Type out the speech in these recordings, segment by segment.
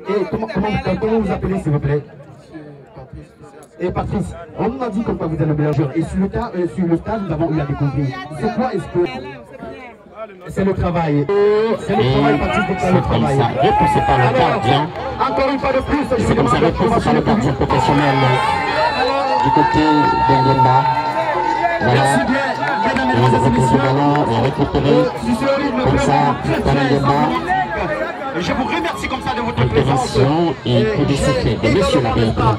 Et comment vous appelez, s'il vous plaît? Et Patrice, on nous a dit comme quoi vous êtes le meilleur joueur. Et sur le stade, nous avons eu à découvrir. C'est quoi est-ce que... C'est le travail. C'est le travail, Patrice, c'est le travail. Repoussé par le gardien. Encore une fois de plus, c'est comme ça, repoussé par le gardien professionnel du côté de Ngema. Voilà. Et le repousse le ballon est récupéré comme ça par Ngema. Je vous remercie comme ça de votre présence. Et coup de sifflet de monsieur l'arbitre.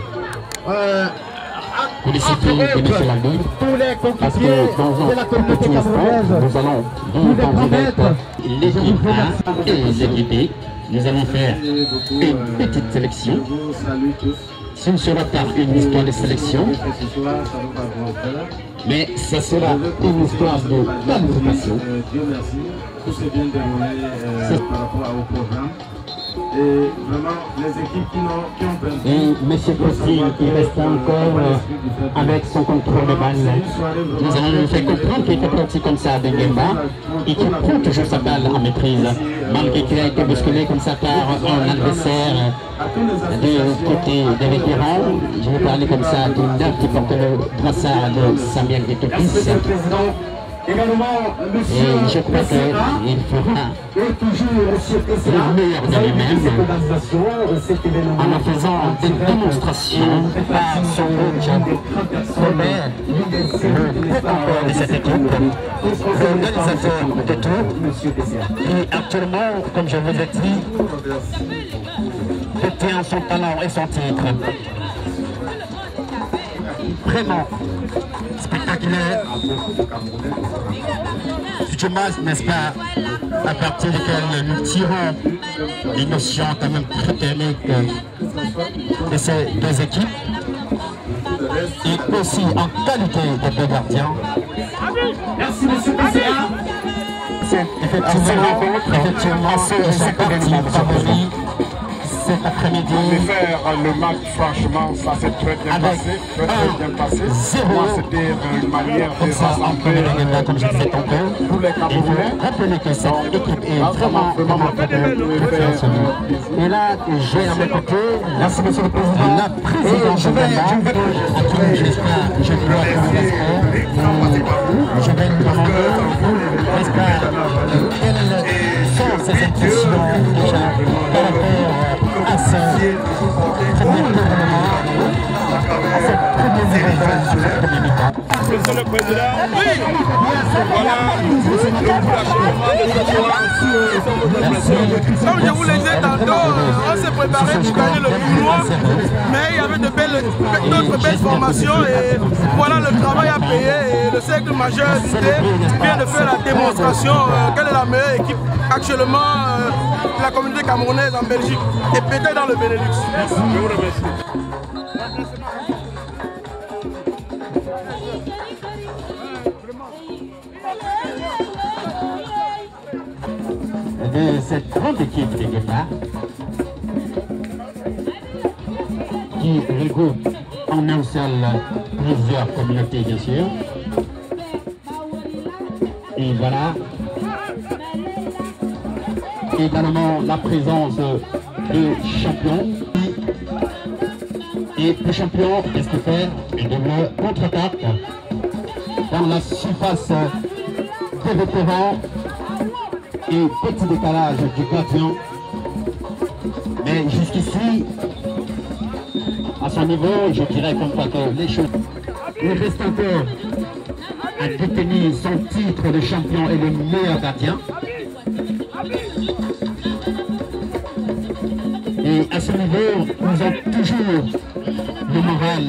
Coup de sifflet de monsieur l'arbitre. Parce que dans un petit instant, nous allons vous en mettre l'équipe A et l'équipe B. Nous allons faire une petite sélection. Ce ne sera pas une histoire de sélection, mais ce sera une histoire de qualification. Dieu merci, tout s'est bien déroulé par rapport au programme. Et vraiment, les équipes qui ont perdu. Et M. Costi, il reste encore avec son contrôle de balle. Nous allons lui faire comprendre qu'il était parti comme ça de Ngema et qu'il prend toujours sa balle en maîtrise, malgré qu'il a été bousculé comme ça par un adversaire de côté des vétérans. Je vais parler comme ça d'une dame qui porte le brassard de Samuel Etopis. Et je crois qu'il fera le meilleur de lui-même en faisant des démonstrations par son coach Robert, le détenteur de cette équipe, l'organisateur de tout, qui actuellement, comme je vous l'ai dit, retient son talent et son titre. Vraiment spectaculaire. Futur match, n'est-ce pas, à partir duquel nous tirons les notions quand même très thermiques de ces deux équipes et aussi en qualité de deux gardiens. Merci, monsieur PCA. C'est effectivement ceux qui sont partis favoris cet après-midi. Faire le match, franchement, ça s'est très bien passé. Moi, c'était une manière de rassembler comme je disais tantôt. tous les Camerounais. Rappelez que cette équipe est vraiment et là, j'ai à mes côtés, Merci, monsieur le président. la présidente de Ghana, à qui je dois tout respect. Je vais lui demander, n'est-ce pas, quelles sont ses impressions déjà par rapport à ce premier gouvernement, à cette première nouvelle, à cette première mi-temps. Monsieur le Président, voilà l'achèvement de ce soir. Comme je vous le disais tantôt, on s'est préparé pour gagner le tournoi, mais il y avait d'autres belles formations et voilà, le travail à payer et le cercle majeur vient de faire la démonstration quelle est la meilleure équipe actuellement de la communauté camerounaise en Belgique et peut-être dans le Benelux. Merci, je vous remercie. De cette grande équipe de Ghana qui regroupe en un seul plusieurs communautés bien sûr. Et voilà également la présence de champions. Et le champion, qu'est-ce qu'il fait? Il devrait contre-attaque dans la surface des vétérans. Et petit décalage du gardien. Mais jusqu'ici, à son niveau, je dirais comme quoi que les choses. Il reste encore à détenir son titre de champion et le meilleur gardien. Et à ce niveau, nous avons toujours le moral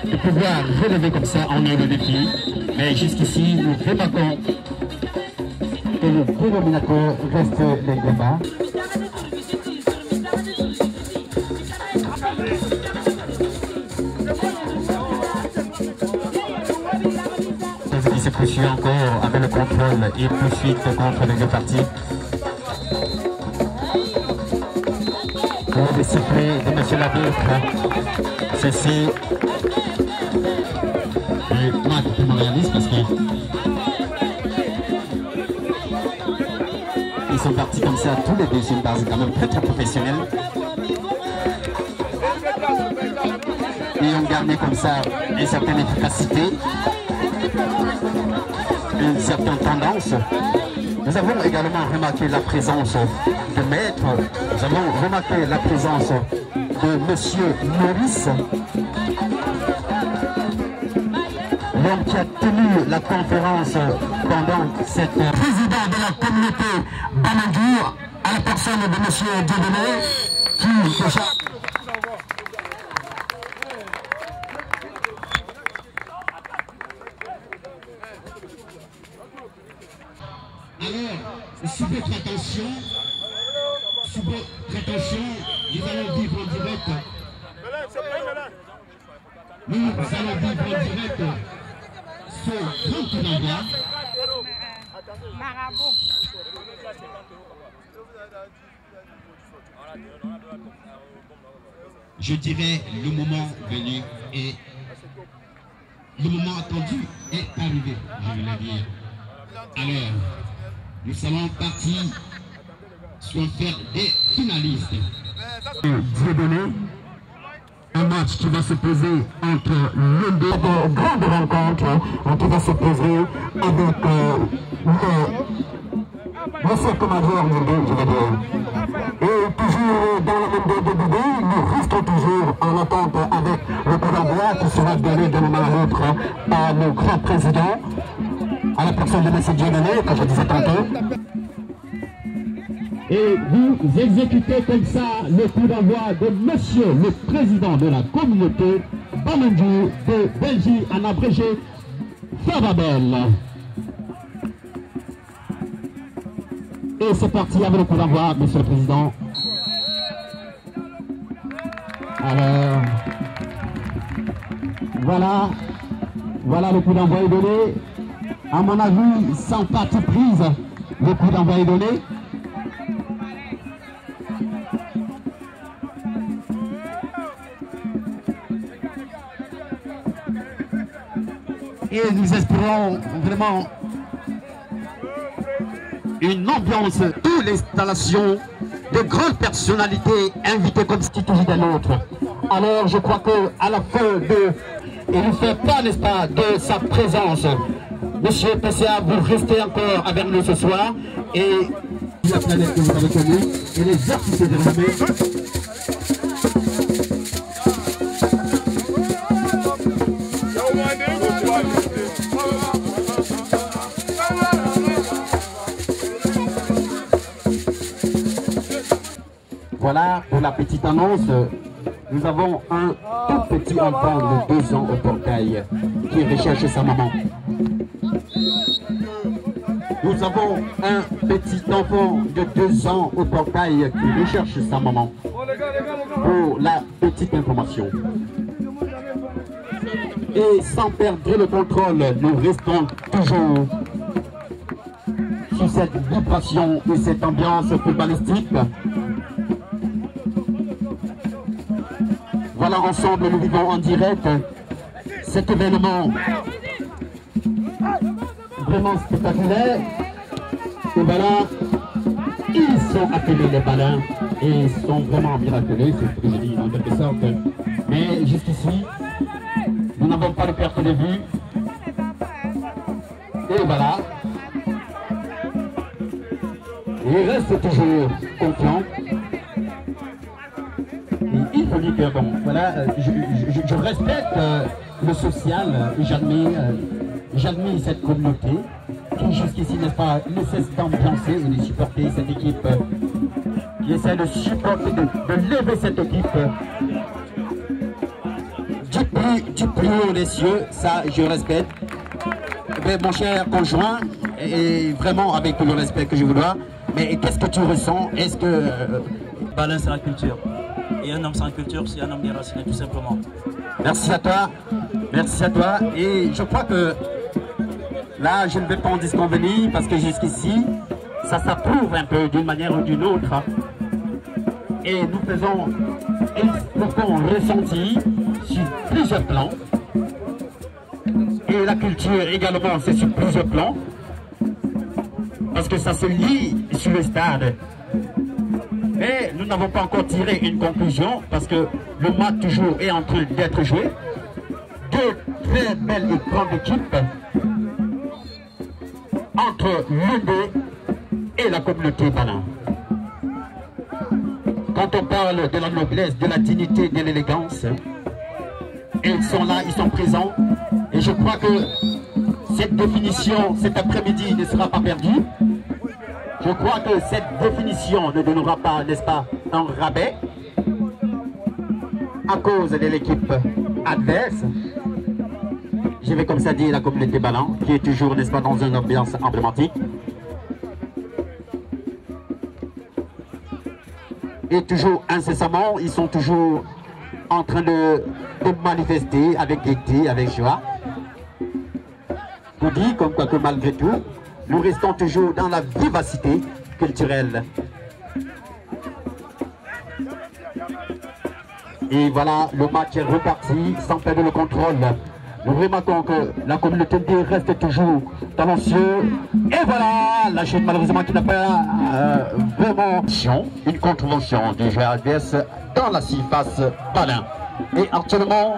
de pouvoir relever comme ça en le défi. Mais jusqu'ici, nous remarquons que le dénominateur reste le débat. Il s'est poursuivi encore avec le contrôle et poursuite contre les deux parties. Pour le sifflet de M. l'arbitre, ceci. Moi, je me réalise parce que il sont partis comme ça, tous les deux sur une base quand même très professionnelle. Et ont gardé comme ça une certaine efficacité, une certaine tendance. Nous avons également remarqué la présence de maître, nous avons remarqué la présence de monsieur Maurice, l'homme qui a tenu la conférence pendant cette président de la communauté Banandu, à la personne de monsieur Dieudonné, qui déjà... Alors, sous votre attention, nous allons vivre en direct. Nous allons vivre en direct ce grand coup d'envoi. Je dirais le moment venu et le moment attendu est arrivé, je voulais dire. Alors, nous sommes partis sur faire des finalistes. Dieudonné, un match qui va se poser entre l'une des grandes rencontres qui va se poser avec le cercle majeur Nindé, je vais dire. Et toujours dans la même idée, nous restons toujours en attente avec le coup d'envoi qui sera donné de moment à l'autre par le grand président, à la personne de M. Dieudonné, comme je disais tantôt. Et vous exécutez comme ça le coup d'envoi de monsieur le président de la communauté Banandu de Belgique, en abrégé Fababel. Et c'est parti avec le coup d'envoi, monsieur le président. Alors, voilà le coup d'envoi est donné. À mon avis, sans partie prise, le coup d'envoi est donné. Et nous espérons vraiment une ambiance, toute l'installation de grandes personnalités invitées comme toujours d'un autre. Alors je crois qu'à la fin il ne fait pas, n'est-ce pas, de sa présence. Monsieur PCA, vous restez encore avec nous ce soir et la planète que vous avez connue et les artistes désormais. Voilà pour la petite annonce. Nous avons un tout petit enfant de 2 ans au portail qui recherche sa maman. Nous avons un petit enfant de 2 ans au portail qui recherche sa maman. Pour la petite information. Et sans perdre le contrôle, nous restons toujours sur cette vibration et cette ambiance footballistique. Voilà, ensemble, nous vivons en direct cet événement vraiment spectaculaire. Et voilà, ils sont appelés les balins et ils sont vraiment miraculeux, c'est ce que je dis en quelque sorte. Mais jusqu'ici, nous n'avons pas de perte de vue. Et voilà. Ils restent toujours confiants. Il faut dire que, bon, voilà, je respecte le social et j'admire cette communauté qui jusqu'ici, n'est-ce pas, ne cesse d'ambiancer et de supporter cette équipe qui essaie de supporter, de lever cette équipe du plus haut des cieux. Ça, je respecte. Mais mon cher conjoint, et vraiment avec tout le respect que je vous dois, mais qu'est-ce que tu ressens? Est-ce que... Balin, c'est la culture. Et un homme sans culture, c'est un homme déraciné, tout simplement. Merci à toi. Merci à toi. Et je crois que là, je ne vais pas en disconvenir parce que jusqu'ici, ça s'approuve un peu d'une manière ou d'une autre. Et nous faisons ressentir sur plusieurs plans. Et la culture également, c'est sur plusieurs plans. parce que ça se lit sur le stade. Mais nous n'avons pas encore tiré une conclusion parce que le match toujours est en train d'être joué. Deux très belles et grandes équipes entre l'UD et la communauté Balin. Quand on parle de la noblesse, de la dignité, de l'élégance, ils sont là, ils sont présents. Et je crois que cette définition, cet après-midi, ne sera pas perdue. Je crois que cette définition ne donnera pas, n'est-ce pas, un rabais à cause de l'équipe adverse. Je vais comme ça dire la communauté Balin, qui est toujours, n'est-ce pas, dans une ambiance emblématique. Et toujours incessamment, ils sont toujours en train de manifester avec gaieté, avec joie. Pour dire comme quoi que malgré tout, nous restons toujours dans la vivacité culturelle. Et voilà, le match est reparti sans perdre le contrôle. Nous remarquons que la communauté reste toujours talentueux. Et voilà, la chute malheureusement qui n'a pas vraiment une contravention du joueur adverse dans la surface Balin. Et actuellement,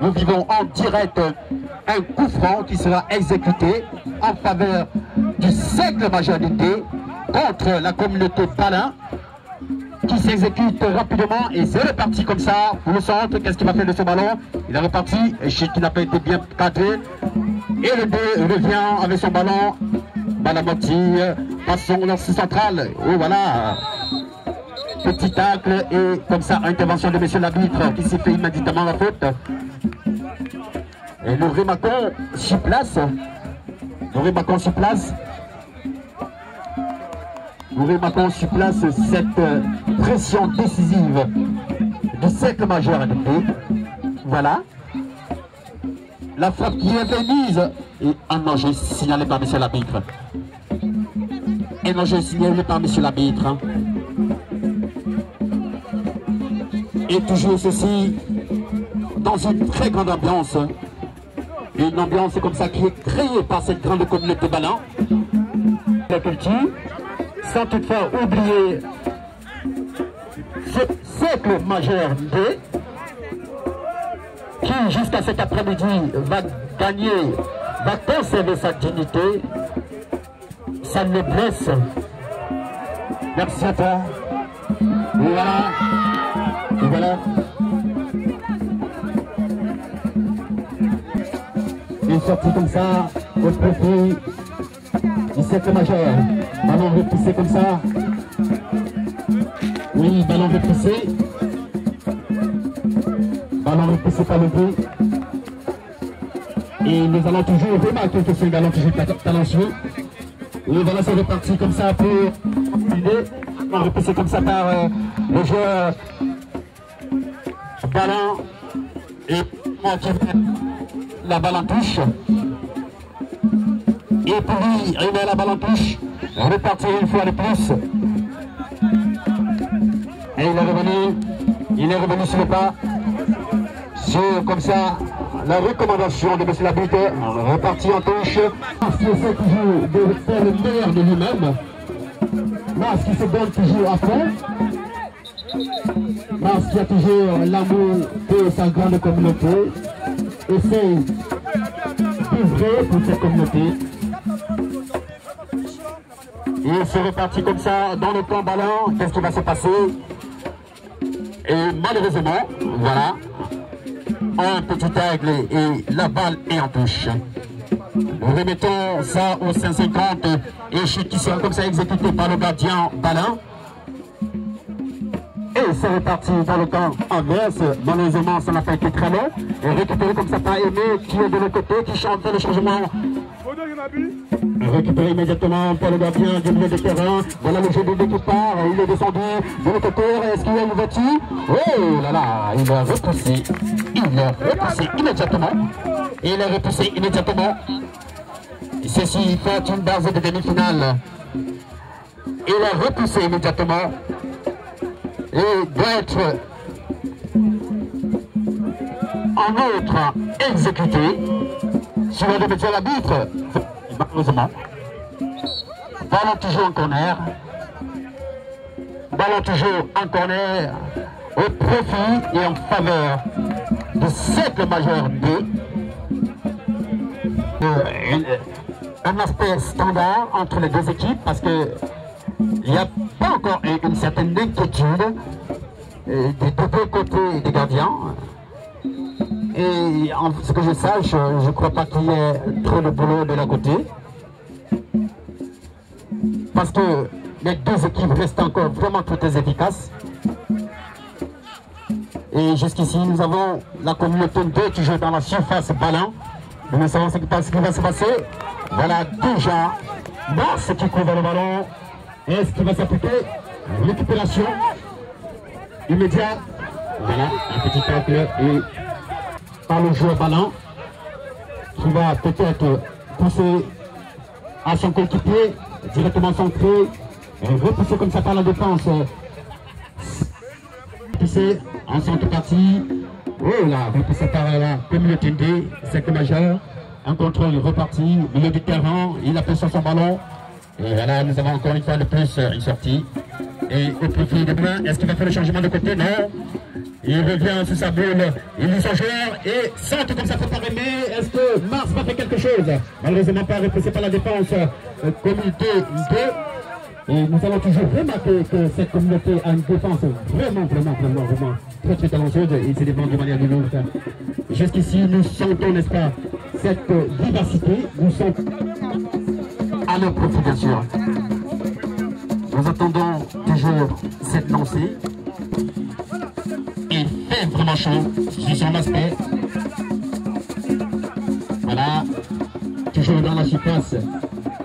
nous vivons en direct un coup franc qui sera exécuté en faveur du cercle majeur d'unité contre la communauté Balin, qui s'exécute rapidement et c'est reparti comme ça pour le centre. Qu'est-ce qu'il va faire de ce ballon? Il est reparti, et chute qui n'a pas été bien cadré. Et le 2 revient avec son ballon. Balamoti passe son lance central. Et voilà, petit tacle et comme ça intervention de monsieur l'arbitre qui s'est fait immédiatement la faute. Et nous remarquons sur place. Nous remarquons sur place. Nous remarquons sur place cette pression décisive du cercle majeur adopté. Voilà. La frappe qui est mise et un enjeu signalé par monsieur l'arbitre. Un enjeu signalé par monsieur l'arbitre. Et toujours ceci dans une très grande ambiance. Une ambiance comme ça qui est créée par cette grande communauté Balin. La culture. Sans toutefois oublier ce cercle majeur D qui jusqu'à cet après-midi va gagner, va conserver sa dignité, sa noblesse. Merci à toi. Et voilà. Et voilà. Une sortie comme ça, au profit du cercle majeur. Ballon repoussé comme ça. Oui, ballon repoussé. Ballon repoussé par le but. Et nous allons toujours remarquer que c'est un ballon toujours talentueux. Et voilà, c'est reparti comme ça pour l'idée. Ballon repoussé comme ça par le joueur ballon. Et la balle en touche. Et pour lui, il met la balle en touche. Repartir une fois de plus. Et il est revenu sur le pas. Sur comme ça la recommandation de M. l'arbitre. Repartir en touche. Parce qu'il essaie toujours de faire le meilleur de lui-même. Parce qu'il se donne toujours à fond. Parce qu'il y a toujours l'amour de sa grande communauté. Essaye d'œuvrer pour cette communauté. Et c'est reparti comme ça dans le camp ballon. Qu'est-ce qui va se passer? Et malheureusement, voilà, un petit aigle et la balle est en touche. Nous remettons ça au 550 et chute qui sera comme ça exécuté par le gardien ballon. Et c'est reparti dans le camp inverse. Malheureusement, ça n'a pas été très long. Et récupéré comme ça par Aimé qui est de l'autre côté, qui chante le changement. Récupéré immédiatement par le gardien du milieu de terrain. Voilà le jeu de qui part. Il est descendu de l'autre côté. Est-ce qu'il y a une voiture? Oh là là, il est repoussé. Il est repoussé immédiatement. Il est repoussé immédiatement. Ceci fait une base de demi-finale. Il est repoussé immédiatement. Et doit être en autre exécuté sur le métier l'arbitre. Malheureusement. Ballon toujours en corner. Ballon toujours en corner. Au profit et en faveur du cercle majeur B. Un aspect standard entre les deux équipes parce que il n'y a pas encore une certaine inquiétude des deux côtés des gardiens. Et en ce que je sache, je ne crois pas qu'il y ait trop de boulot de leur côté. Parce que les deux équipes restent encore vraiment très efficaces. Et jusqu'ici, nous avons la communauté 2 toujours dans la surface ballon. Nous savons ce qui va se passer. Voilà déjà Mars qui couvre le ballon. Est-ce qu'il va s'appliquer? Récupération immédiate. Voilà, un petit tacle et par le joueur ballon qui va peut-être pousser à son coéquipier directement centré et repousser comme ça par la défense. Pousser en centre partie. Oh là, repoussé par la communauté D, cercle majeur. Un contrôle reparti, milieu du terrain, il a fait sur son ballon. Et voilà, nous avons encore une fois de plus une sortie. Et au profit de main, est-ce qu'il va faire le changement de côté? Non. Il revient sous sa boule, il lit son joueur et centre comme ça, faut pas aimer. Est-ce que Mars va faire quelque chose? Malheureusement pas repoussé par la défense communauté 2. Et nous allons toujours remarquer que cette communauté a une défense vraiment très talentueuse et se défend de manière d'une autre. Jusqu'ici, nous sentons, n'est-ce pas, cette vivacité, nous sentons à leur profit, bien sûr. Nous attendons toujours cette lancée. Il fait vraiment chaud sur son aspect. Voilà, toujours dans la surface.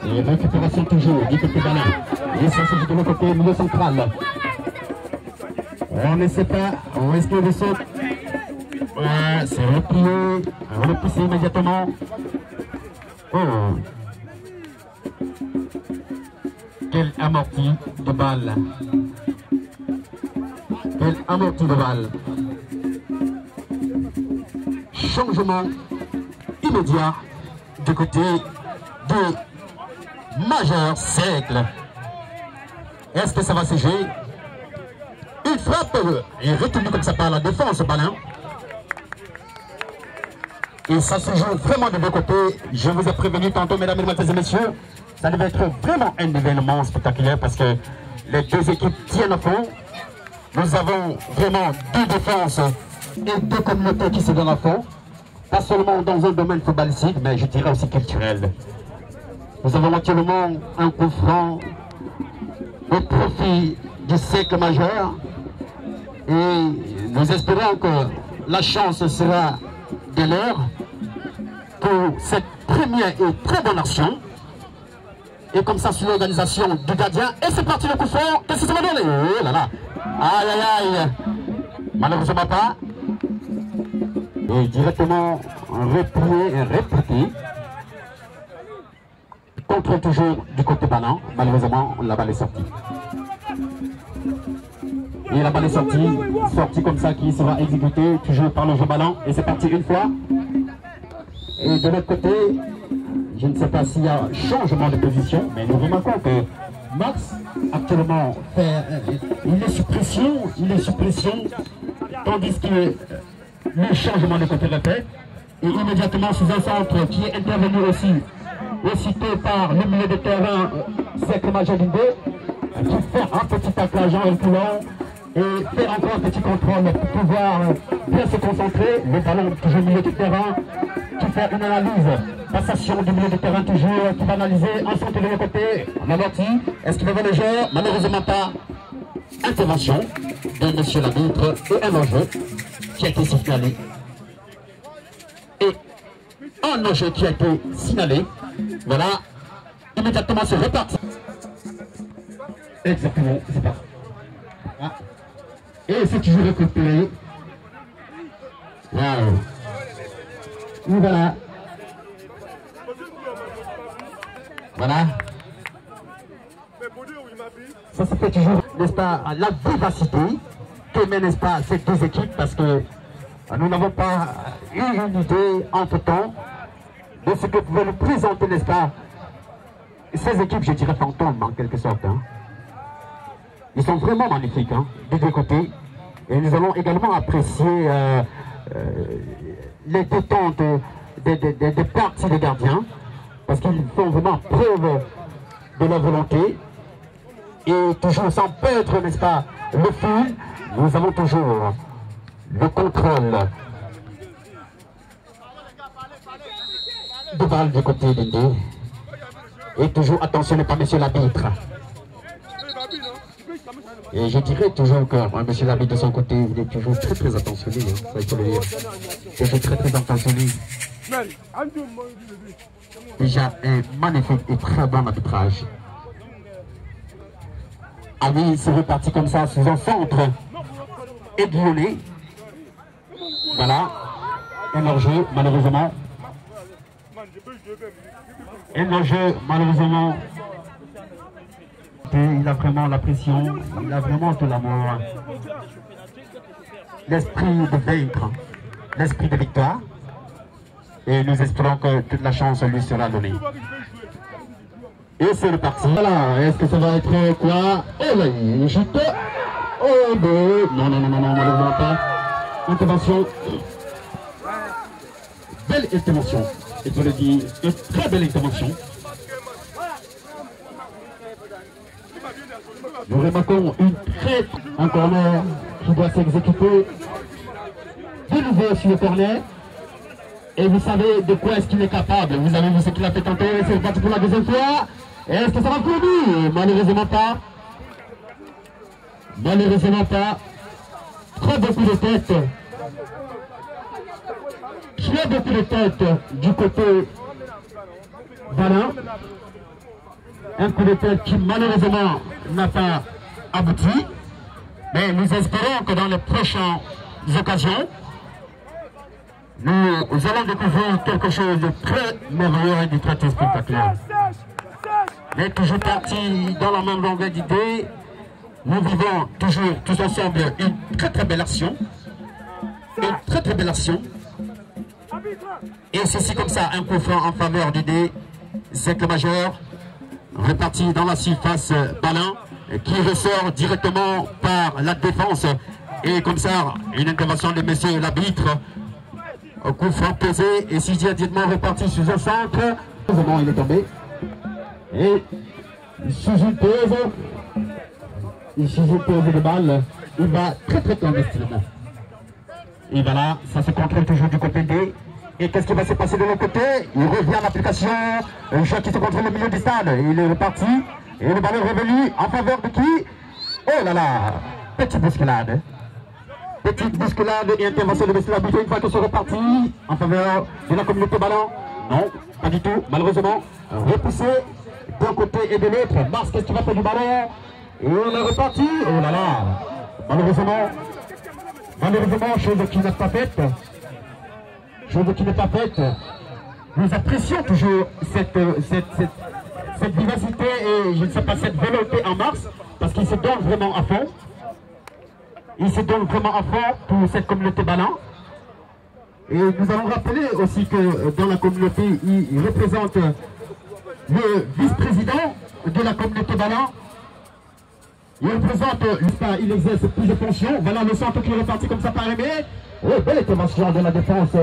Et récupération toujours du côté ballon. Et ça c'est de l'autre côté, milieu central. On ne sait pas, on risque de sauter. Ouais, c'est replié, repoussé immédiatement. Oh. Quel amorti de balle. Quel amorti de balle. Changement immédiat du côté de majeur cercle. Est-ce que ça va se jouer? Une frappe et retenue comme ça par la défense ballon. Et ça se joue vraiment de deux côtés. Je vous ai prévenu tantôt, mesdames, mesdemoiselles et messieurs, ça devait être vraiment un événement spectaculaire parce que les deux équipes tiennent à fond. Nous avons vraiment deux défenses et deux communautés qui se donnent à fond. Pas seulement dans un domaine footballistique, mais je dirais aussi culturel. Nous avons actuellement un coup franc au profit du cercle majeur. Et nous espérons que la chance sera de l'heure pour cette première et très bonne action. Et comme ça, sur l'organisation du gardien. Et c'est parti le coup franc. Qu'est-ce que ça va donner? Oh là là. Aïe aïe aïe. Malheureusement pas. Et directement replié et répliqué. Contrôle toujours du côté ballon. Malheureusement, la balle est sortie. Et la balle est sortie comme ça qui sera exécutée toujours par le jeu ballon. Et c'est parti une fois. Et de l'autre côté, je ne sais pas s'il y a changement de position, mais nous remarquons que Max actuellement il est sous pression, tandis que le changement de côté répète. Et immédiatement sous un centre qui est intervenu aussitôt par le milieu de terrain, cercle majeur du 2, qui fait un petit taclage en reculant et fait encore un petit contrôle pour pouvoir bien se concentrer. Le ballon toujours au milieu de terrain, qui fait une analyse, passation du milieu de terrain toujours, qui va analyser un centre de l'autre côté. On a l'orti. Est-ce qu'il va voir le jeu? Malheureusement pas. Intervention de monsieur l'arbitre et un enjeu qui a été signalé. Et un enjeu qui a été signalé. Voilà. Immédiatement c'est reparti. Exactement, c'est parti. Ah. Et c'est toujours récupéré. Wow. Voilà. Voilà. Ça se fait toujours, n'est-ce pas, la vivacité que met, n'est-ce pas, ces deux équipes parce que nous n'avons pas eu une idée entre-temps de ce que pouvait nous présenter, n'est-ce pas, ces équipes, je dirais fantômes en quelque sorte. Hein. Ils sont vraiment magnifiques, hein, des deux côtés. Et nous allons également apprécier les détentes des parties des gardiens, parce qu'ils font vraiment preuve de leur volonté. Et toujours sans perdre, n'est-ce pas, le fil, nous avons toujours le contrôle de balle du côté des deux. Et toujours attentionné par monsieur l'arbitre. Et je dirais toujours que monsieur l'arbitre de son côté, il est toujours très attentionné, hein, ça il faut le dire. Il est très attentionné. Déjà un magnifique et très bon arbitrage. Ali s'est reparti comme ça sous un centre aiguillonné. Voilà. Et leur jeu, malheureusement. Et le jeu, malheureusement, il a vraiment la pression, il a vraiment tout l'amour. L'esprit de vaincre, l'esprit de victoire. Et nous espérons que toute la chance lui sera donnée. Et c'est reparti. Voilà, est-ce que ça va être quoi? Oh là, il chute. Oh non, malheureusement pas. Intervention. Belle intervention. Et je le dis, une très belle intervention. Nous remarquons une très un corner qui doit s'exécuter de nouveau sur le corner. Et vous savez de quoi est-ce qu'il est capable. Vous avez vu ce qu'il a fait tantôt. C'est reparti pour la deuxième fois. Est-ce que ça va pour lui? Malheureusement pas. Malheureusement pas. Très beaucoup de tête. Très beaucoup de tête du côté Valin. Un coup de tête qui malheureusement n'a pas abouti. Mais nous espérons que dans les prochaines occasions, nous allons découvrir quelque chose de très merveilleux et de très spectaculaire. Mais toujours parti dans la même longueur d'idée, nous vivons toujours tous ensemble une très belle action. Une très belle action. Et ceci comme ça, un coup franc en faveur du D, cercle majeur, réparti dans la surface Balin, qui ressort directement par la défense. Et comme ça, une intervention de monsieur l'arbitre. Coup franc pesé et si directement reparti sous un centre. Il est tombé. Et sous une pause de balle, il va très clandestinement. Et voilà, ça se contrôle toujours du côté D. Et qu'est-ce qui va se passer de l'autre côté? Il revient à l'application. Un jeu qui se contrôle au milieu du stade. Il est reparti. Et le ballon est revenu en faveur de qui? Oh là là, petite bousculade. Petite bousculade et intervention de M. l'arbitre une fois que c'est reparti en faveur de la communauté ballon. Non, pas du tout, malheureusement. Repoussé d'un côté et de l'autre. Mars, qu'est-ce qu'il va faire du ballon? Et on est reparti. Oh là là, malheureusement, chose qui n'est pas faite. Chose qui n'est pas faite. Nous apprécions toujours cette vivacité et je ne sais pas, cette volonté en Mars, parce qu'il se donne vraiment à fond. Il se donne vraiment à fond pour cette communauté ballon. Et nous allons rappeler aussi que dans la communauté, il représente le vice-président de la communauté ballon. Il représente, il exerce plusieurs fonctions. Voilà le centre qui est reparti comme ça par Aimé. Oh, belle intervention de la défense.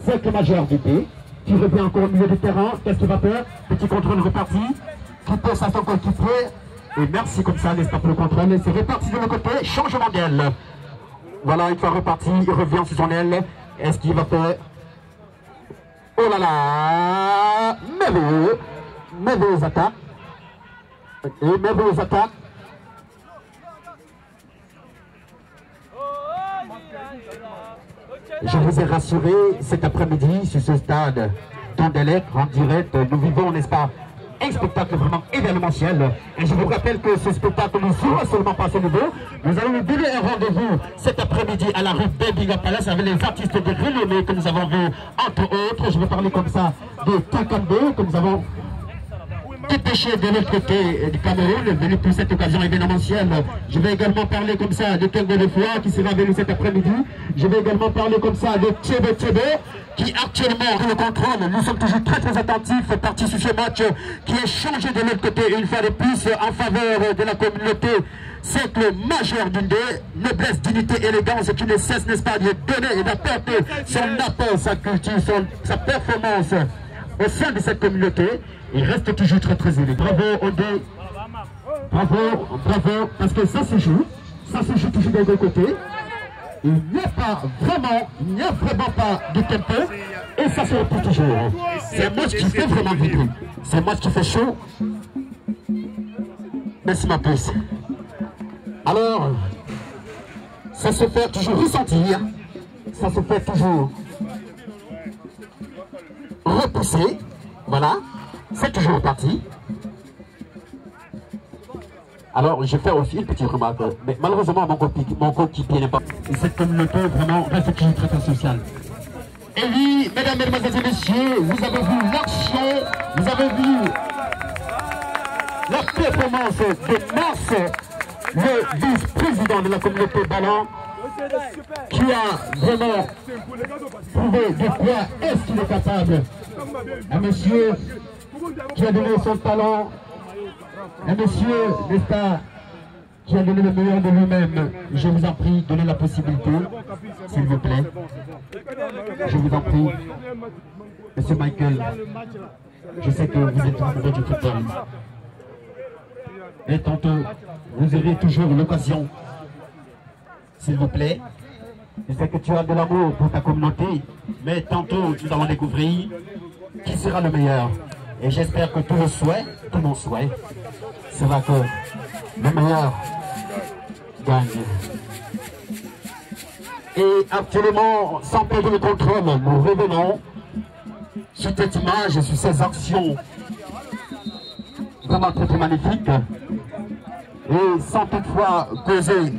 Cercle majeur du B, qui revient encore au milieu du terrain. Qu'est-ce qu'il va faire? Petit contrôle reparti. Qui pose à son coéquipier. Et merci comme ça, n'est-ce pas, pour le contrôle. C'est reparti de l'autre côté, changement d'aile. Voilà, une fois reparti, il revient sur son aile. Est-ce qu'il va faire? Oh là là, merveilleux attaques. Et merveilleux attaques. Je vous ai rassuré cet après-midi sur ce stade Tondelec en direct. Nous vivons, n'est-ce pas, un spectacle vraiment événementiel. Et je vous rappelle que ce spectacle ne sera seulement pas à ce niveau. Nous allons nous donner un rendez-vous cet après-midi à la rue Bendiga Palace avec les artistes de renommée que nous avons vus, entre autres. Je vais parler comme ça de Takando, que nous avons dépêché de l'autre côté du Cameroun, venu pour cette occasion événementielle. Je vais également parler comme ça de Kengo de Foix qui sera venu cet après-midi. Je vais également parler comme ça de Thiébé qui actuellement a le contrôle. Nous sommes toujours très attentifs, partis sur ce match qui est changé de l'autre côté une fois de plus en faveur de la communauté. C'est le majeur d'une noblesse, dignité, élégance qui ne cesse, n'est-ce pas, de donner et d'apporter son apport, sa culture, sa performance au sein de cette communauté. Il reste toujours très élevé. Bravo Odé, bravo, parce que ça se joue toujours des deux côtés. Il n'y a vraiment pas de tempo et ça se répète toujours. C'est un match qui fait vraiment vibrer. C'est un match qui fait chaud. Merci ma puce. Alors, ça se fait toujours ressentir, ça se fait toujours repousser, voilà, c'est toujours parti. Alors, je fais aussi une petite remarque, mais malheureusement, mon coéquipier n'est pas. Cette communauté vraiment reste toujours très sociale. Et oui, mesdames, mesdemoiselles et messieurs, vous avez vu l'action, vous avez vu la performance de Mars, le vice-président de la communauté ballon, qui a vraiment prouvé de quoi est-ce qu'il est capable. Un monsieur qui a donné son talent, un monsieur, n'est-ce pas, qui a donné le meilleur de lui-même. Je vous en prie, donnez la possibilité, s'il vous plaît. Je vous en prie. Monsieur Michael, je sais que vous êtes amoureux du football. Et tantôt, vous aurez toujours l'occasion, s'il vous plaît. Je sais que tu as de l'amour pour ta communauté, mais tantôt, nous allons découvrir qui sera le meilleur. Et j'espère que tout mon souhait, sera que le meilleur gagne. Et actuellement, sans perdre le contrôle, nous revenons sur cette image, sur ces actions vraiment très magnifiques. Et sans toutefois causer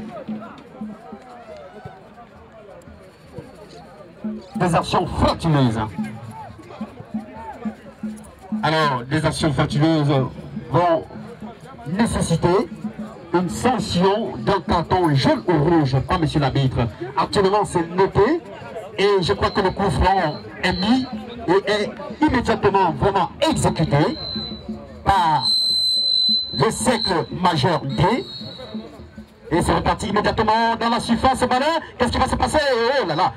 des actions fructueuses. Alors, des actions fructueuses vont nécessiter une sanction d'un carton jaune ou rouge par monsieur l'arbitre. Actuellement, c'est noté et je crois que le coup franc est mis et est immédiatement vraiment exécuté par le cercle majeur D. Et c'est reparti immédiatement dans la surface. Ballon. Qu'est-ce qui va se passer? Oh là là!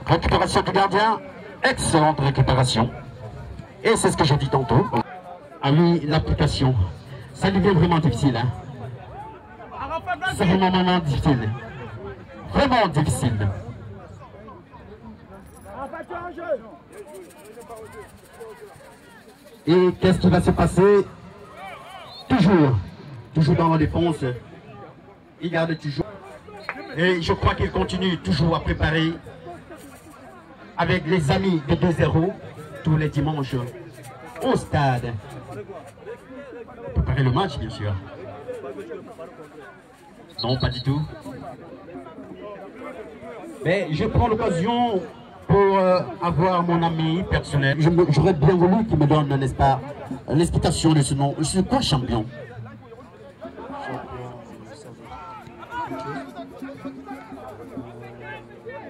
Récupération du gardien. Excellente récupération. Et c'est ce que j'ai dit tantôt. Ah oui, l'application. Ça devient vraiment difficile. Hein? C'est vraiment difficile. Vraiment difficile. Et qu'est-ce qui va se passer? Toujours dans la défense. Il garde toujours. Et je crois qu'il continue toujours à préparer avec les amis de 2-0 tous les dimanches au stade. Préparer le match, bien sûr. Non, pas du tout. Mais je prends l'occasion pour avoir mon ami personnel. J'aurais bien voulu qu'il me donne, n'est-ce pas, l'explication de ce nom. C'est quoi champion?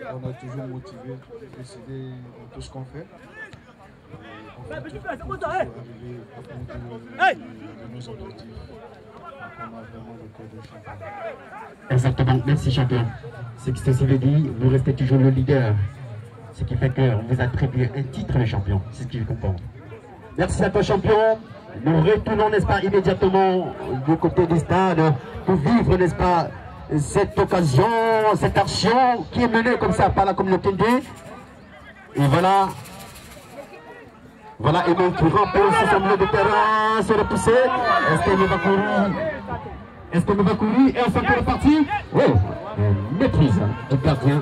On est toujours motivé, décidé dans tout ce qu'on fait. On fait tout pour arriver au bout de nos objectifs. Donc on a vraiment le cœur de champion. Exactement, merci champion. Ce qui se veut dire, vous restez toujours le leader. Ce qui fait qu'on vous attribue un titre de champion. C'est ce qu'il comprend. Merci à toi champion. Nous retournons, n'est-ce pas, immédiatement du côté du stade pour vivre, n'est-ce pas, cette occasion, cette action qui est menée comme ça par la communauté D. Et voilà. Voilà, et donc qui remporte sur son milieu de terrain, se repousser. Est-ce qu'elle va courir? Est-ce qu'elle va courir? Et on s'en est parti. Oh, maîtrise du gardien.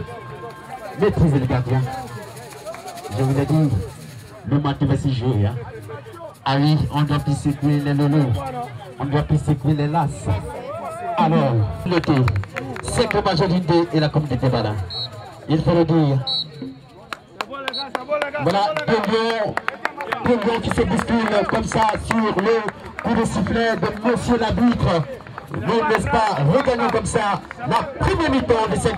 Maîtrise du gardien. Je vous ai dit, le match va s'y jouer. Hein. Ah oui, on doit plus sécurer les lolos. On doit plus sécurer les lasses. Alors, notez, c'est que la majorité et la communauté voilà. Il faut le dire. Voilà, deux lions qui se bousculent comme ça sur le coup de sifflet de monsieur l'arbitre. Nous, n'est-ce pas, regagnons comme ça la première mi-temps de cette...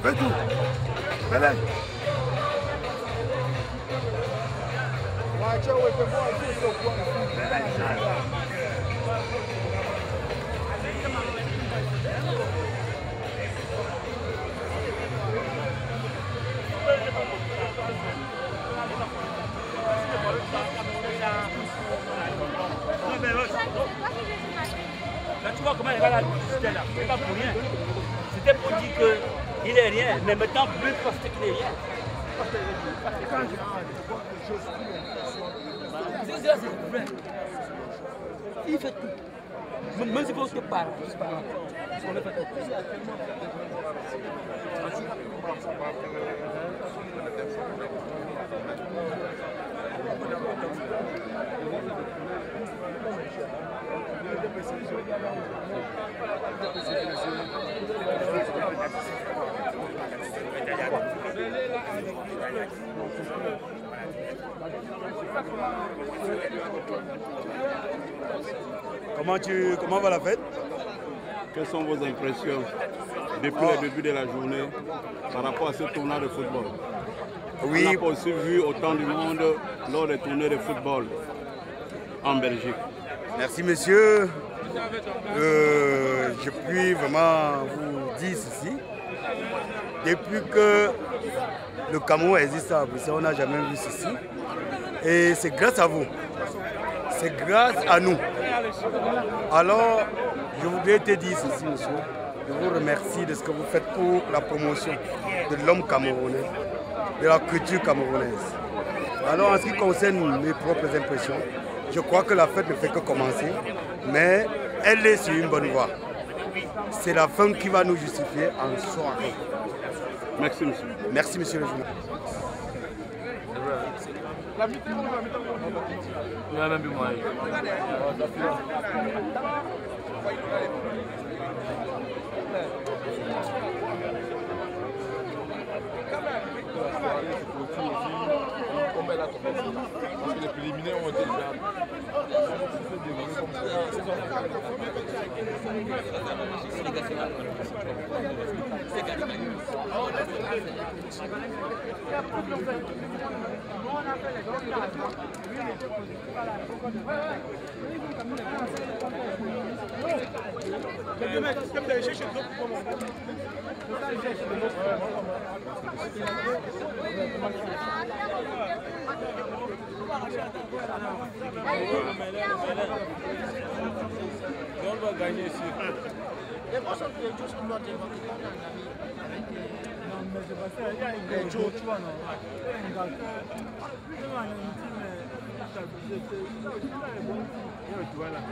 Fais tout. Bélène. Là, tu vois comment il va là, c'était là. C'est pas pour rien. C'était pour dire qu'il est rien, mais maintenant plus parce qu'il est rien. C'est ça, c'est le problème. Il fait tout. Même s'il faut que tu parles, c'est pas grave. Parce qu'on le fait tout. Comment va la fête? Quelles sont vos impressions depuis le début de la journée par rapport à ce tournoi de football? Oui. On n'a pas aussi vu autant du monde lors des tournois de football en Belgique. Merci monsieur. Je puis vraiment vous dire ceci. Depuis que le Cameroun existe à Bruxelles, on n'a jamais vu ceci. Et c'est grâce à vous. C'est grâce à nous. Alors, je voudrais te dire ceci, monsieur. Je vous remercie de ce que vous faites pour la promotion de l'homme camerounais, de la culture camerounaise. Alors, en ce qui concerne mes propres impressions, je crois que la fête ne fait que commencer, mais elle est sur une bonne voie. C'est la fin qui va nous justifier en soirée. Merci, monsieur. Merci, monsieur le journaliste. Parce que les préliminaires ont été déjà... On va gagner ici. Il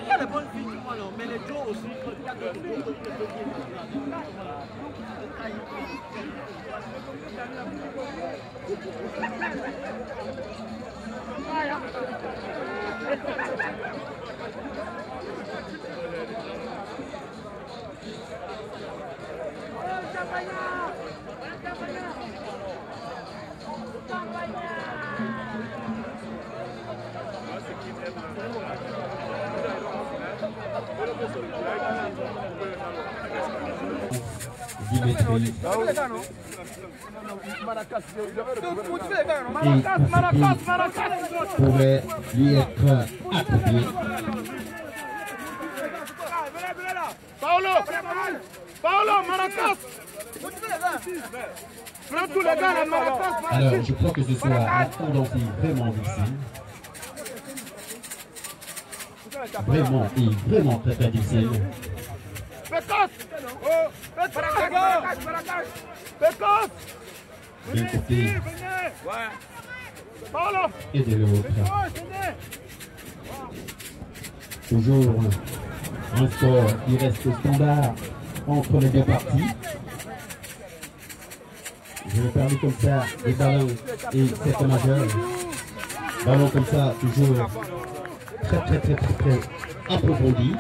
y a les bonnes filles, mais les Joe aussi. Dimitri pourrait lui être attribué. Paolo, Maracas. Prends tous les gars, la Maracas. Alors, je crois que ce soir, la tendance est vraiment difficile. Vraiment très très difficile. D'un côté et de l'autre. Toujours un score qui reste standard entre les deux parties. Je vais parler comme ça des ballons et 7 majeurs. Ballons comme ça, toujours très approfondi.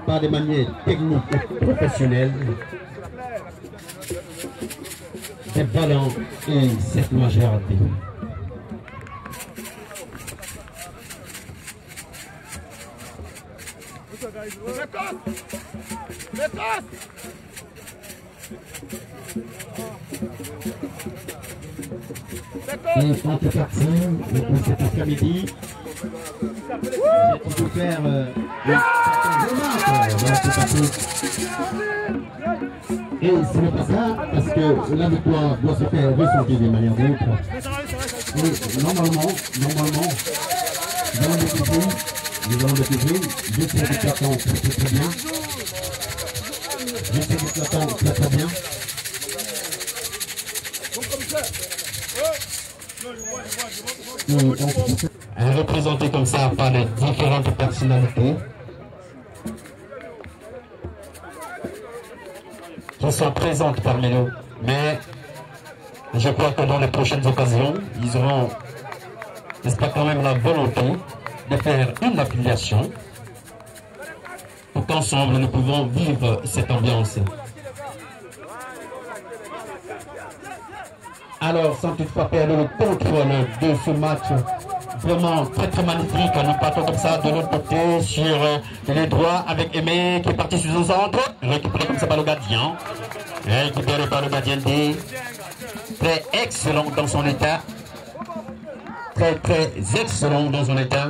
Par des manières techniques et professionnelles. Des ballons et 7 majeurs. Et en tout partie, pour cet après-midi, j'ai dû faire et ce n'est pas ça, parce que la victoire doit se faire ressentir d'une manière ou d'une autre. Normalement, nous allons découvrir, je sais que tu attends très bien. Je sais que tu attends très bien. Représenté comme ça par les différentes personnalités qui sont présentes parmi nous, mais je crois que dans les prochaines occasions, ils auront, n'est-ce pas, quand même la volonté de faire une affiliation pour qu'ensemble nous pouvons vivre cette ambiance. Alors, sans toutefois perdre le contrôle de ce match, vraiment très magnifique, nous partons comme ça de l'autre côté sur les droits avec Aimé qui est parti sur son centre, récupéré comme ça par le gardien, récupéré par le gardien D, très excellent dans son état, très excellent dans son état.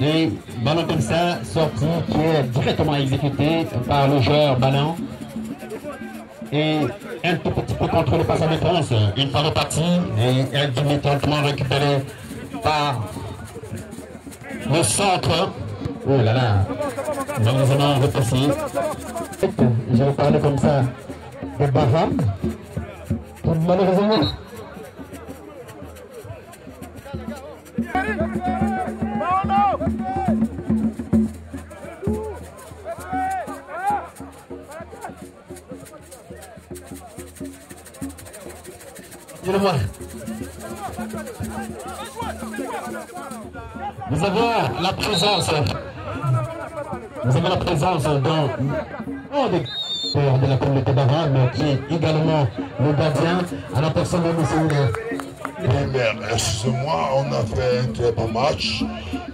Et ballon comme ça, sorti, qui est directement exécuté par le joueur ballon. Et un tout petit peu contre le passe à défense. Une fois reparti, et elle est immédiatement récupérée par le centre. Oh là là, malheureusement repassé. Je vais parler comme ça de Baham. Malheureusement. Nous avons la présence de la communauté d'Abraham qui est également le gardien à la personne de M. Excusez-moi, on a fait un très bon match.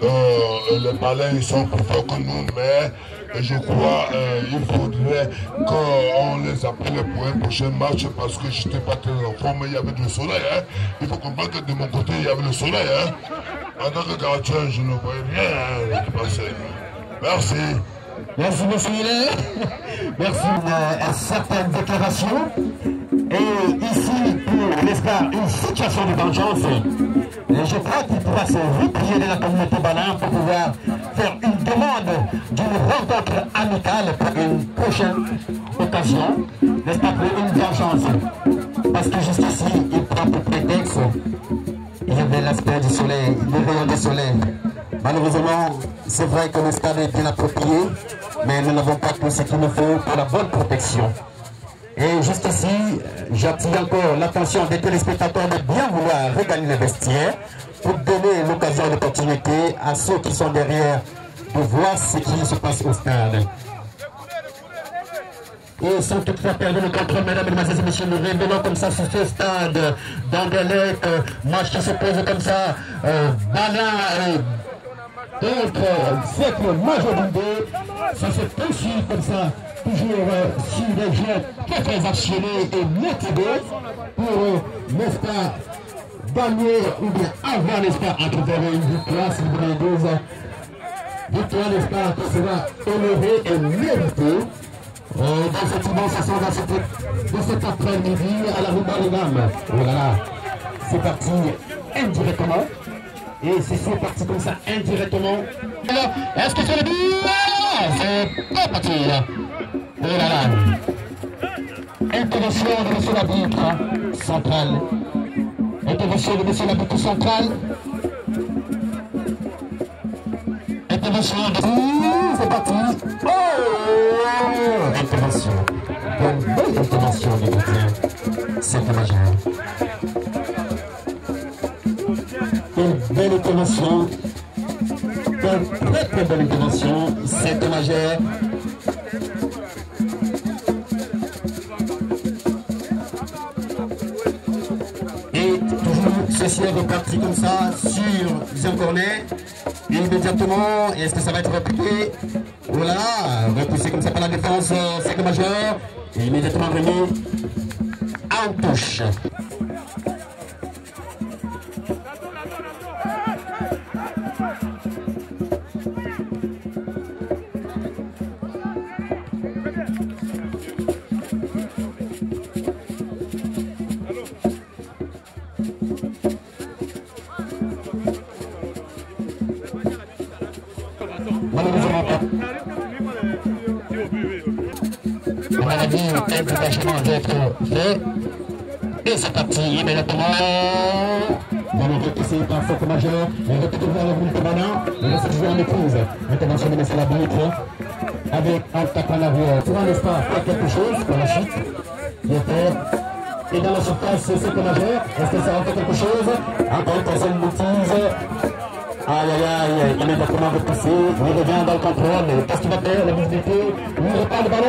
Les Maliens ils sont plus forts que nous, mais je crois qu'il faudrait qu'on les appelle pour un prochain match parce que je n'étais pas très en forme, il y avait du soleil. Hein. Il faut comprendre que de mon côté, il y avait le soleil. Hein. En tant que gardien, je ne voyais rien qui passait. Merci. Merci, monsieur Hiller. Merci à certaines déclarations. Et ici, pour, n'est-ce pas, une situation de vengeance, je crois qu'il pourra se replier de la communauté Balin pour pouvoir faire une demande d'une rencontre amicale pour une prochaine occasion, n'est-ce pas, pour une vengeance. Parce que jusqu'ici, il prend pour prétexte, il y avait l'aspect du soleil, le rayon du soleil. Malheureusement, c'est vrai que le stade est bien approprié, mais nous n'avons pas tout ce qu'il nous faut pour la bonne protection. Et jusqu'ici, j'attire encore l'attention des téléspectateurs de bien vouloir regagner les vestiaires pour donner l'occasion d'opportunité à ceux qui sont derrière de voir ce qui se passe au stade. et sans toutefois perdre le contrôle, mesdames, mesdemoiselles et messieurs, nous révélons comme ça sur ce stade d'Anderlecht, match qui se pose comme ça, Balin contre cette majorité, ça se poursuit comme ça, toujours sur des jeux très très actionnés et motivés pour, n'est-ce pas, gagner ou bien avoir, n'est-ce pas, à travers une victoire, si vous voulez 12 victoire, n'est-ce pas, qui sera honorée et méritée dans cette dimension, dans cet après-midi à la rue Barigam. Voilà, c'est parti indirectement. Et c'est parti comme ça, indirectement. Alors, est-ce que c'est le but? C'est pas parti. Oh là là. Intervention de monsieur l'arbitre central. Intervention de monsieur l'arbitre central. Intervention de... C'est parti. Oh! Intervention. Bonne intervention du gardien. C'est le majeur. Quelle belle intervention. Quelle très très belle intervention. C'est le majeur. Et toujours ceci est reparti comme ça sur un corner. Immédiatement, est-ce que ça va être repris? Voilà, repoussé comme ça par la défense, c'est le majeur. Et immédiatement remis en touche. Et c'est parti immédiatement. Ballon repoussé par cette majeur. On va peut-être voir le bout de Ballon. On va se jouer en maîtrise. Intervention de monsieur l'arbitre. Avec un tape en arrière. Pour un espace, faire quelque chose pour la chute. Bien fait. Et dans la surface, c'est cette majeur. Est-ce que ça va faire quelque chose? Encore une troisième bêtise. Aïe aïe aïe, immédiatement repoussé, il revient dans le contrôle, qu'est-ce qu'il va faire, la visibilité, il repart le ballon,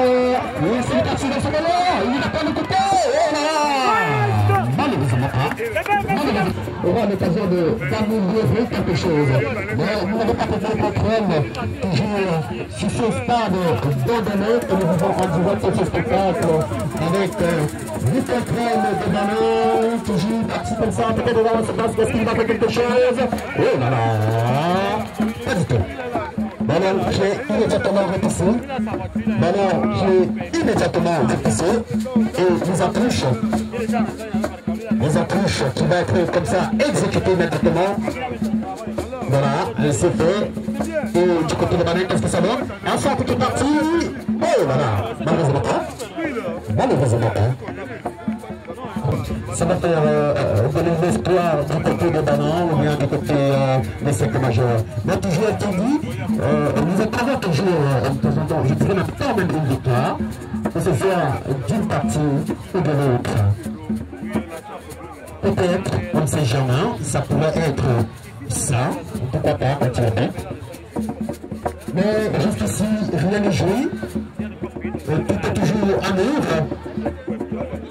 il s'est parti dans ce ballon, il n'a pas le côté, oh là là, malheureusement pas, on aura l'occasion d'améliorer quelque chose, mais nous n'avons pas fait le contrôle, toujours sur ce stade d'Anderlecht, et nous vivons en direct sur ce spectacle, avec du contrôle de ballon, toujours parti comme ça, peut-être dans la surface, est-ce qu'il va faire quelque chose, oh là là. Pas du tout. Ballon qui est immédiatement repoussé. Ballon qui est immédiatement repoussé. Et les attouches qui va être comme ça exécutées immédiatement. Voilà, c'est fait. Et du côté de Ballon, qu'est-ce que ça donne? Un centre qui est parti. Oh voilà, malheureusement pas. Malheureusement pas. Ça va faire donner l'espoir du côté de Ballon ou bien du côté des secteurs majeurs. Mais toujours entendu, nous attendons toujours, de temps en temps, je dirais même quand même une victoire, que ce soit d'une partie ou de l'autre. Peut-être, on ne sait jamais, ça pourrait être ça, pourquoi pas, continuer. Mais jusqu'ici, rien n'est joué, tout est toujours en œuvre.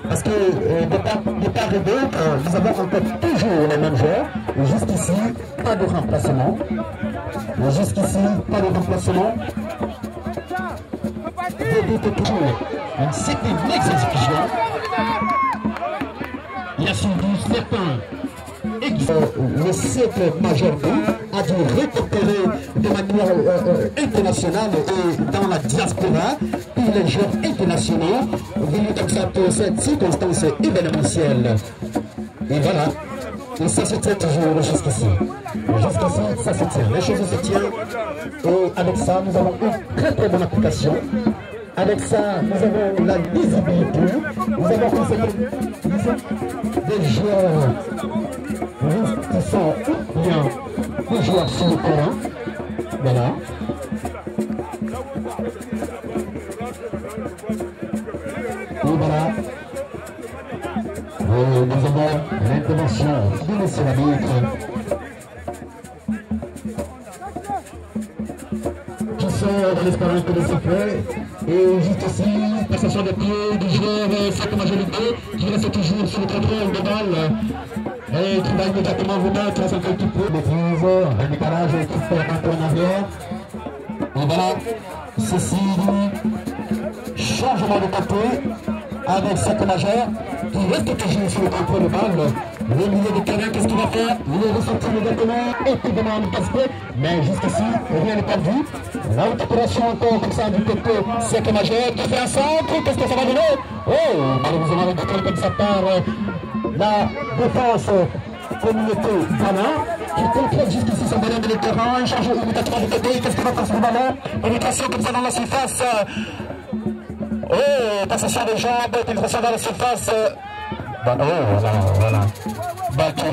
Parce que de part et d'autre, nous avons encore toujours les mêmes joueurs. Jusqu'ici, pas de remplacement. Des doutes toujours. C'est une exécution. Il y a suivi certains. Le cercle majeur a dû récupérer de manière internationale et dans la diaspora pour les joueurs internationaux venus comme ça pour cette circonstance événementielle. Et voilà, et ça se tient toujours jusqu'ici. Jusqu'ici, ça se tient. Les choses se tiennent. Et avec ça, nous avons une très très bonne application. Avec ça, nous avons la visibilité. Nous avons des joueurs qui sont bien des joueurs sur le terrain. Voilà. Et voilà. Et nous avons l'intervention de monsieur l'arbitre qui se en espérant que le sifflet. Et juste ici, passation de pied du joueur Sacre Majorité qui reste toujours sur le contrôle de balle. Et qui va immédiatement vous mettre à son coéquipier. Maîtrise, un décalage qui fait un peu en arrière. Et voilà, ceci changement de côté avec Sacre Major qui reste toujours sur le contrôle de balle. Le milieu de terrain, qu'est-ce qu'il va faire? Il est ressorti immédiatement et puis demande de mais jusqu'ici, rien n'est perdu. La récupération encore comme ça du côté Sacre Major qui fait un centre. Qu'est-ce que ça va donner? Oh, malheureusement, il décolle comme ça par la défense communauté Ghana qui complète jusqu'ici son ballon de terrain. Il change immédiatement de côté. Qu'est-ce qu'il va faire sur le ballon? Pénétration comme ça dans la surface. Oh, passation de jambes, pénétration dans la surface. Oh, voilà. Battu.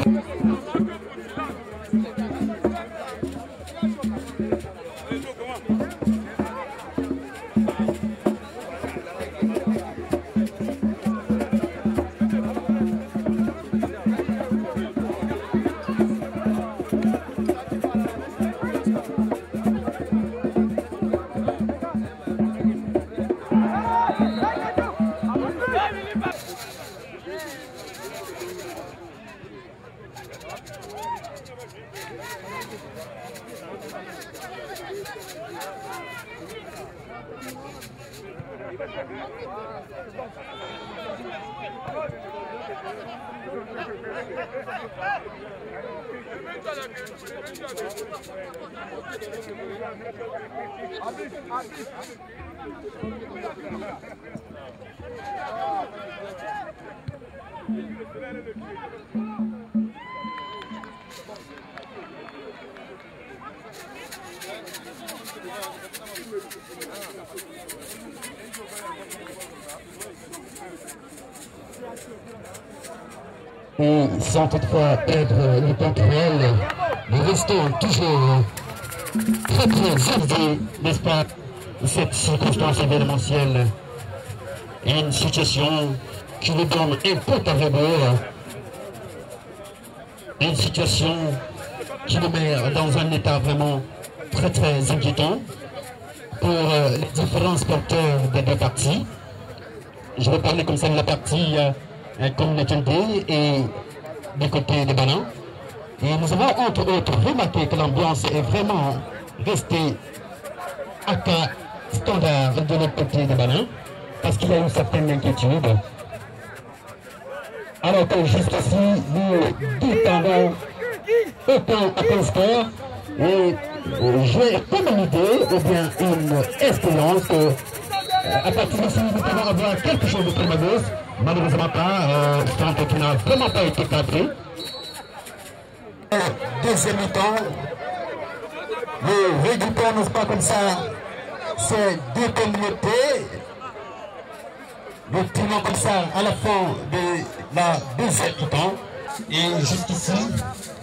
Et sans toutefois perdre le contrôle, nous restons toujours très avisés, n'est-ce pas, cette circonstance événementielle et une situation qui nous donne un peu à rebours, une situation qui nous met dans un état vraiment très inquiétant pour les différents sporteurs des deux parties. Je vais parler comme ça de la partie communauté et du côté des ballons. Et nous avons entre autres remarqué que l'ambiance est vraiment restée à cas standard de l'autre côté des ballons, parce qu'il y a une certaine inquiétude. Alors que jusqu'ici, nous détendons aucun score. Et j'ai comme une idée, ou bien une espérance que à partir d'ici, nous pouvons avoir quelque chose de très magnifique. Malheureusement pas, tant qu'il n'a vraiment pas été cadré. Deuxième mi-temps, nous récupérons, n'est-ce pas, comme ça, ces deux communautés. Nous tournons comme ça à la fin de la deuxième mi-temps. Et jusqu'ici,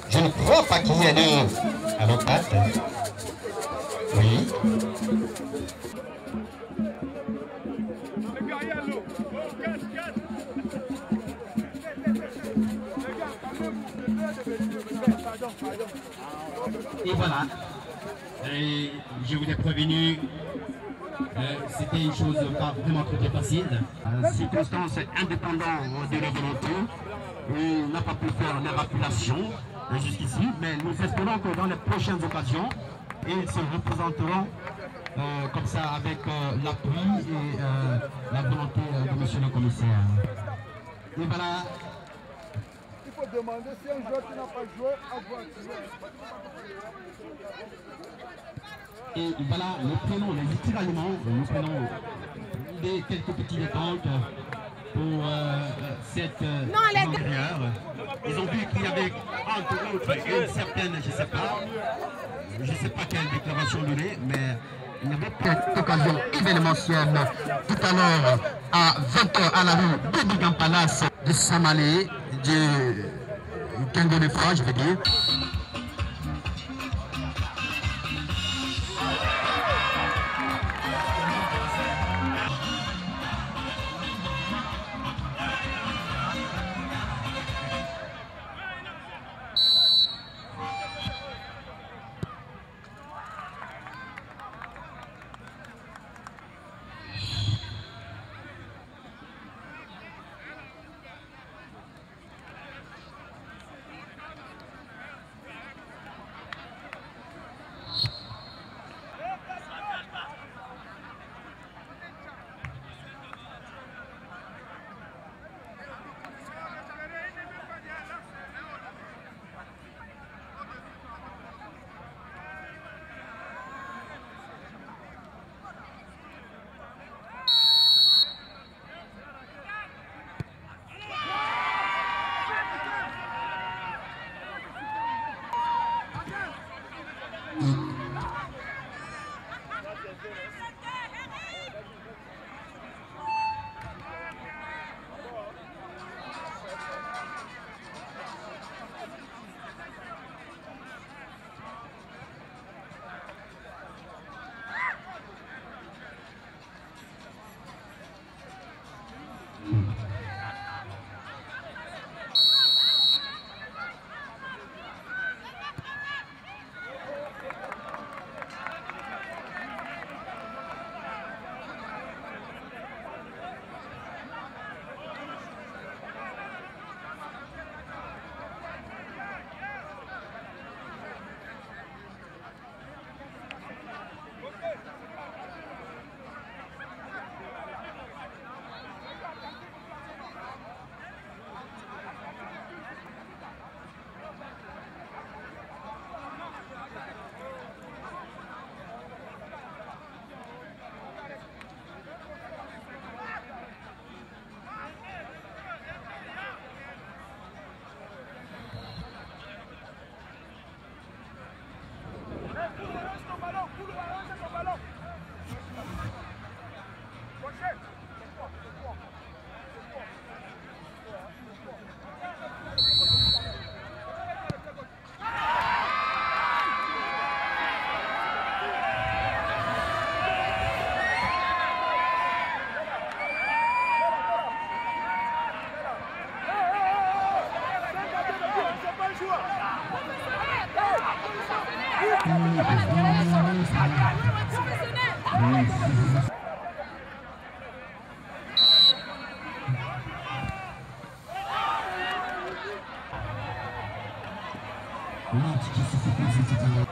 je ne crois pas qu'il y ait de à l'impact. Oui. Et voilà, et je vous ai prévenu, c'était une chose pas vraiment très facile. Circonstance indépendante de la volonté, on n'a pas pu faire la rapulation jusqu'ici, mais nous espérons que dans les prochaines occasions, ils se représenteront comme ça avec l'appui et la volonté de monsieur le commissaire. Et voilà. Il faut demander si un joueur qui n'a pas joué a joué. Et voilà, nous prenons littéralement, nous prenons quelques petits détentes pour cette intérieure. Ils ont vu qu'il y avait entre autres une certaine, je ne sais pas quelle déclaration donner, mais il y avait peut-être occasion événementielle tout à l'heure à 20h à la rue de Bigam Palace de Samalé, du Gango de Fra, je veux dire.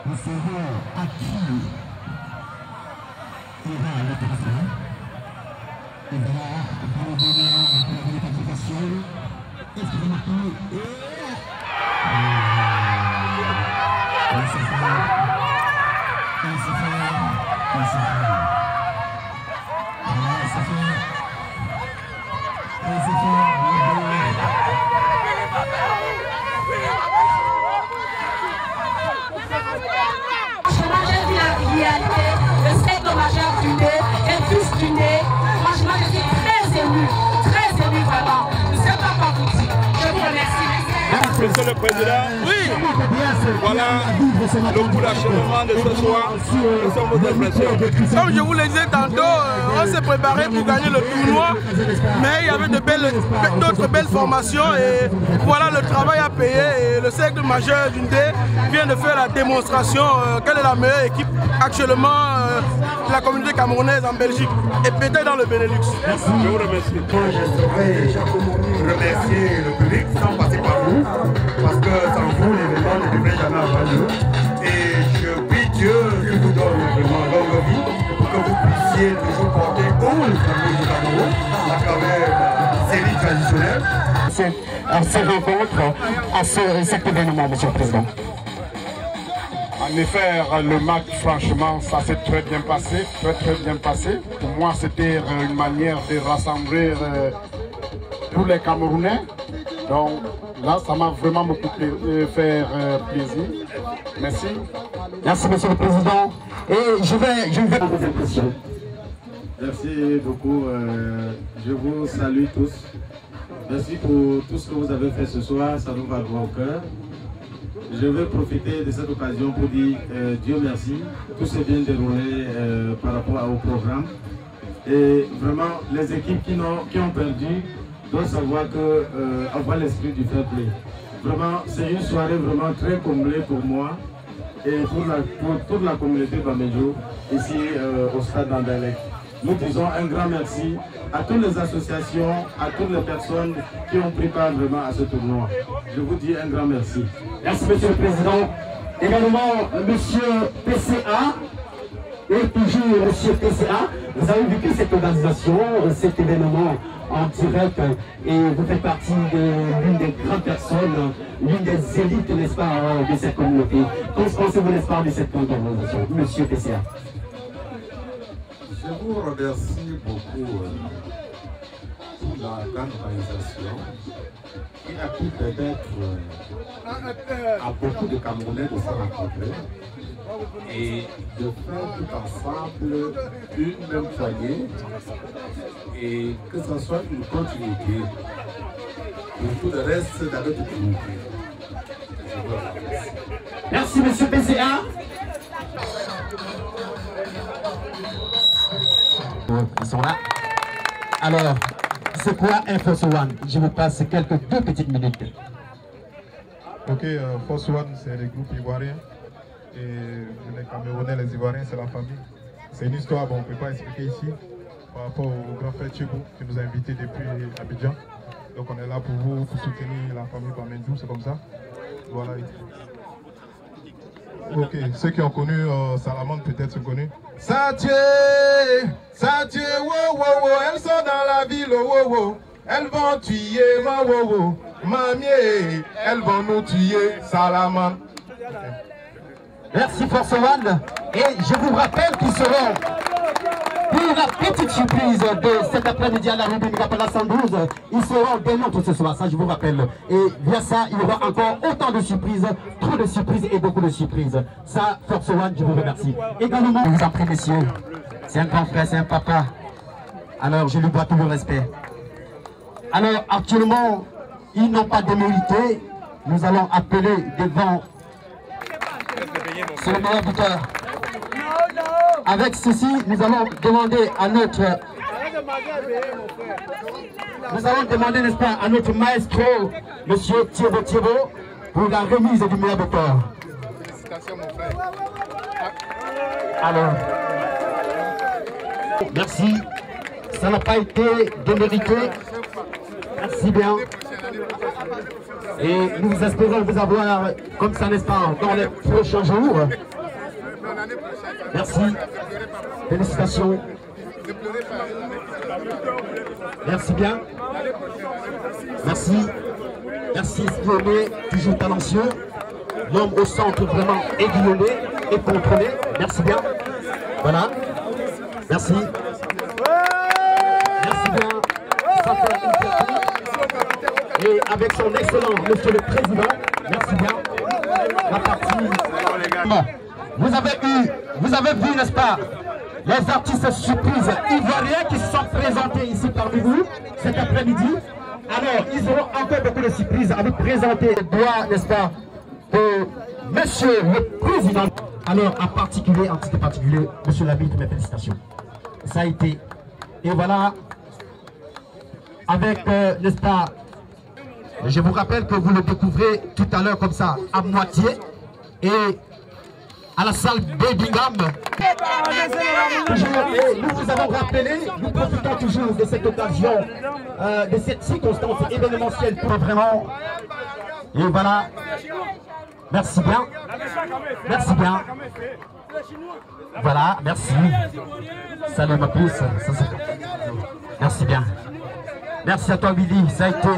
Nous saurons à qui ira le téléphone. Il va vous donner la qualification. Est-ce qu'il va marquer? Le secteur majeur du nez, et fils du nez, franchement je suis très ému vraiment. Je ne sais pas quoi vous dire. Je vous remercie. Monsieur le Président, Oui. voilà le coup d'achèvement de ce soir. Nous sommes vos impressions. Comme je vous le disais tantôt, on s'est préparé pour gagner le tournoi, mais il y avait d'autres belles formations et voilà, le travail a payé et le cercle majeur du Ndé vient de faire la démonstration quelle est la meilleure équipe actuellement de la communauté camerounaise en Belgique et peut-être dans le Benelux. Merci. Je vous remercie. Moi, je saurais remercier le public sans passer par vous, parce que sans vous, l'événement ne devrait jamais avoir lieu. Et je prie Dieu qui vous donne vraiment longue vie pour que vous puissiez toujours porter haut le famille du Cameroun à travers ces séries traditionnelles. Ces rencontres, à cet événement, Monsieur le Président. En effet, le match, franchement, ça s'est très bien passé, très bien passé. Pour moi, c'était une manière de rassembler tous les Camerounais. Donc là, ça m'a vraiment beaucoup fait plaisir. Merci. Merci, Monsieur le Président. Et je vais vos impressions. Merci beaucoup. Je vous salue tous. Merci pour tout ce que vous avez fait ce soir. Ça nous va droit au cœur. Je vais profiter de cette occasion pour dire Dieu merci. Tout s'est bien déroulé par rapport au programme. Et vraiment, les équipes qui ont perdu doivent savoir avoir l'esprit du fair play. Vraiment, c'est une soirée vraiment très comblée pour moi et pour toute la communauté Bamedjo ici au stade d'Anderlecht. Nous disons un grand merci à toutes les associations, à toutes les personnes qui ont pris part vraiment à ce tournoi. Je vous dis un grand merci. Merci, Monsieur le Président. Également, Monsieur PCA. Et toujours, Monsieur PCA, vous avez vécu cette organisation, cet événement en direct, et vous faites partie de l'une des grandes personnes, l'une des élites, n'est-ce pas, de cette communauté. Qu'en pensez-vous, n'est-ce pas, de cette grande organisation, Monsieur PCA? Je vous remercie beaucoup pour la grande organisation qui a pu permettre à beaucoup de Camerounais de se rencontrer et de faire tout ensemble une même poignée et que ce soit une continuité pour tout le reste de notre communauté. Je vous remercie. Merci, Monsieur PCA. Ils sont là. Alors, c'est quoi un Force One? Je vous passe deux petites minutes. Ok, Force One, c'est les groupes ivoiriens. Et les Camerounais, les Ivoiriens, c'est la famille. C'est une histoire, bon, on ne peut pas expliquer ici, par rapport au grand frère Tchibou qui nous a invités depuis Abidjan. Donc on est là pour vous, pour soutenir la famille Bamedjo, c'est comme ça. Voilà. Ok, ceux qui ont connu Salamandre peut-être se connus. Satie, wow, wow, wow, elles sont dans la ville, wow, wow. Elles vont tuer ma wow, wow. Mamie, elles vont nous tuer, Salamandre. Merci Force One. Et je vous rappelle qu'ils seront, pour la petite surprise de cet après-midi à la rue de Migapala 112, ils seront des nôtres ce soir, ça je vous rappelle. Et via ça, il y aura encore autant de surprises, trop de surprises et beaucoup de surprises. Ça, Force One, je vous remercie. Également, je vous en prie, messieurs, c'est un grand frère, c'est un papa. Alors, je lui dois tout le respect. Alors, actuellement, ils n'ont pas démérité. Nous allons appeler devant... C'est le meilleur buteur. Avec ceci, nous allons demander à notre... Nous allons demander, n'est-ce pas, à notre maestro, Monsieur Thierry, pour la remise du meilleur buteur. Félicitations, mon frère. Alors, merci. Ça n'a pas été démérité. Merci bien. Et nous espérons vous avoir comme ça, n'est-ce pas, dans les prochains jours. Merci. Félicitations. Merci bien. Merci. Merci, Siomé, toujours talentueux. L'homme au centre vraiment aiguillonné et contrôlé. Merci bien. Voilà. Merci. Merci bien. Ça fait une fierté. Et avec son excellent monsieur le président, merci bien. La partie. Vous avez vu, n'est-ce pas, les artistes surprises ivoiriens qui se sont présentés ici parmi vous cet après-midi. Alors, ils auront encore beaucoup de surprises à vous présenter. Doigt, n'est-ce pas, de monsieur le président. Alors, en titre particulier, monsieur l'arbitre, mes félicitations. Ça a été. Et voilà, avec, n'est-ce pas, je vous rappelle que vous le découvrez tout à l'heure comme ça, à moitié. Et à la salle Birmingham. Nous vous avons rappelé, nous profitons toujours de cette occasion, de cette circonstance événementielle pour vraiment. Et voilà. Merci bien. Merci bien. Voilà, merci. Salut ma puce. Merci bien. Merci à toi Billy, ça a été.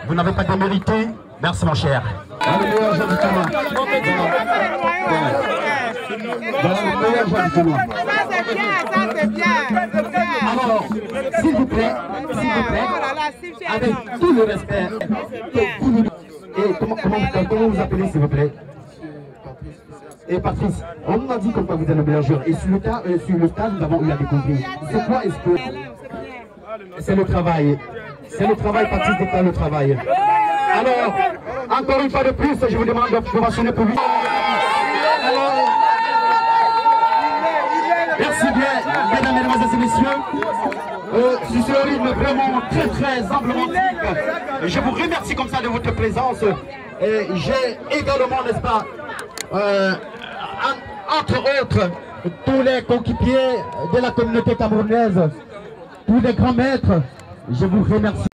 Vous n'avez pas démérité. Merci mon cher. Le meilleur joueur du tournoi. Le meilleur joueur du tournoi. Ça c'est bien, ça c'est bien. Alors, s'il vous plaît, avec tout le respect, et comment vous appelez s'il vous plaît? Et Patrice, on nous a dit comme quoi vous êtes le meilleur joueur. Et sur le stade, nous avons eu à découvrir. C'est quoi est-ce que... C'est le travail. C'est le travail, Patrice déclare le travail. Alors, encore une fois de plus, je vous demande d'ovationner pour lui. Merci bien, mesdames, mesdemoiselles et messieurs. Sur ce rythme vraiment très emblématique, je vous remercie comme ça de votre présence. J'ai également, n'est-ce pas, entre autres, tous les coéquipiers de la communauté camerounaise, tous les grands maîtres, je vous remercie.